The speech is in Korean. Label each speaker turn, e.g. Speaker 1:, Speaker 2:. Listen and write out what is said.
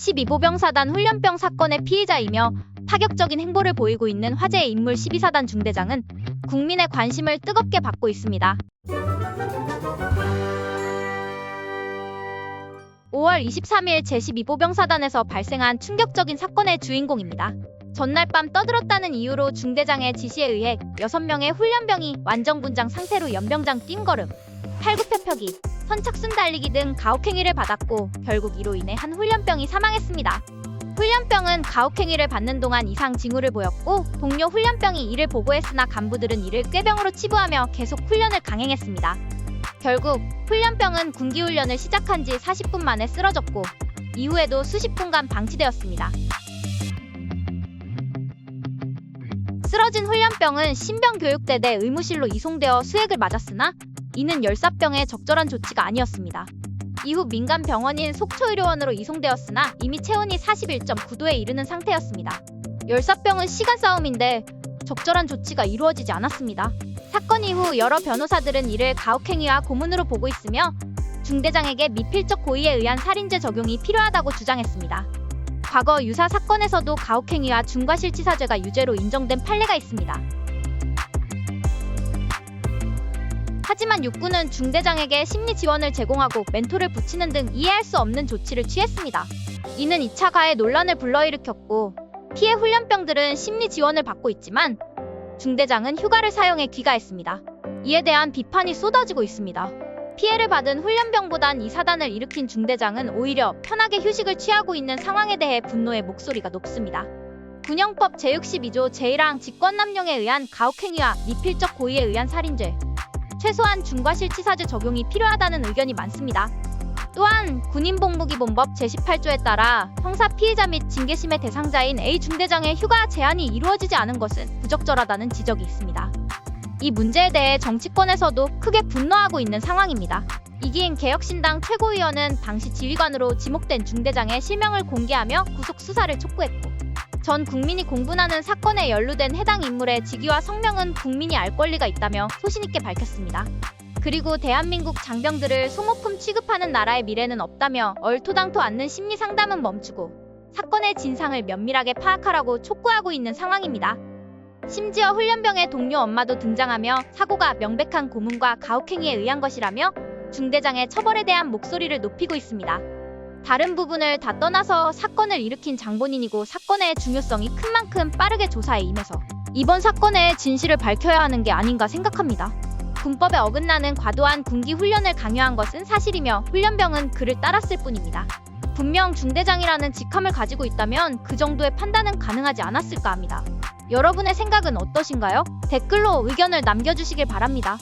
Speaker 1: 12보병사단 훈련병 사건의 피의자이며 파격적인 행보를 보이고 있는 화제의 인물 12사단 중대장은 국민의 관심을 뜨겁게 받고 있습니다. 5월 23일 제12보병사단에서 발생한 충격적인 사건의 주인공입니다. 전날 밤 떠들었다는 이유로 중대장의 지시에 의해 6명의 훈련병이 완전군장 상태로 연병장 뛴걸음, 팔굽혀펴기, 선착순 달리기 등 가혹행위를 받았고 결국 이로 인해 한 훈련병이 사망했습니다. 훈련병은 가혹행위를 받는 동안 이상 징후를 보였고 동료 훈련병이 이를 보고했으나 간부들은 이를 꾀병으로 치부하며 계속 훈련을 강행했습니다. 결국 훈련병은 군기훈련을 시작한 지 40분 만에 쓰러졌고 이후에도 수십 분간 방치되었습니다. 쓰러진 훈련병은 신병교육대대 의무실로 이송되어 수액을 맞았으나 이는 열사병의 적절한 조치가 아니었습니다. 이후 민간 병원인 속초의료원으로 이송되었으나 이미 체온이 41.9도에 이르는 상태였습니다. 열사병은 시간 싸움인데 적절한 조치가 이루어지지 않았습니다. 사건 이후 여러 변호사들은 이를 가혹행위와 고문으로 보고 있으며 중대장에게 미필적 고의에 의한 살인죄 적용이 필요하다고 주장했습니다. 과거 유사 사건에서도 가혹행위와 중과실치사죄가 유죄로 인정된 판례가 있습니다. 하지만 육군은 중대장에게 심리 지원을 제공하고 멘토를 붙이는 등 이해할 수 없는 조치를 취했습니다. 이는 2차 가해 논란을 불러일으켰고 피해 훈련병들은 심리 지원을 받고 있지만 중대장은 휴가를 사용해 귀가했습니다. 이에 대한 비판이 쏟아지고 있습니다. 피해를 받은 훈련병보단 이 사단을 일으킨 중대장은 오히려 편하게 휴식을 취하고 있는 상황에 대해 분노의 목소리가 높습니다. 군형법 제62조 제1항 직권남용에 의한 가혹행위와 미필적 고의에 의한 살인죄, 최소한 중과실치사죄 적용이 필요하다는 의견이 많습니다. 또한 군인복무기본법 제18조에 따라 형사 피의자 및 징계심의 대상자인 A 중대장의 휴가 제한이 이루어지지 않은 것은 부적절하다는 지적이 있습니다. 이 문제에 대해 정치권에서도 크게 분노하고 있는 상황입니다. 이기인 개혁신당 최고위원은 당시 지휘관으로 지목된 중대장의 실명을 공개하며 구속 수사를 촉구했고 전 국민이 공분하는 사건에 연루된 해당 인물의 직위와 성명은 국민이 알 권리가 있다며 소신있게 밝혔습니다. 그리고 대한민국 장병들을 소모품 취급하는 나라의 미래는 없다며 얼토당토 않는 심리 상담은 멈추고 사건의 진상을 면밀하게 파악하라고 촉구하고 있는 상황입니다. 심지어 훈련병의 동료 엄마도 등장하며 사고가 명백한 고문과 가혹행위에 의한 것이라며 중대장의 처벌에 대한 목소리를 높이고 있습니다. 다른 부분을 다 떠나서 사건을 일으킨 장본인이고 사건의 중요성이 큰 만큼 빠르게 조사에 임해서 이번 사건의 진실을 밝혀야 하는 게 아닌가 생각합니다. 군법에 어긋나는 과도한 군기 훈련을 강요한 것은 사실이며 훈련병은 그를 따랐을 뿐입니다. 분명 중대장이라는 직함을 가지고 있다면 그 정도의 판단은 가능하지 않았을까 합니다. 여러분의 생각은 어떠신가요? 댓글로 의견을 남겨주시길 바랍니다.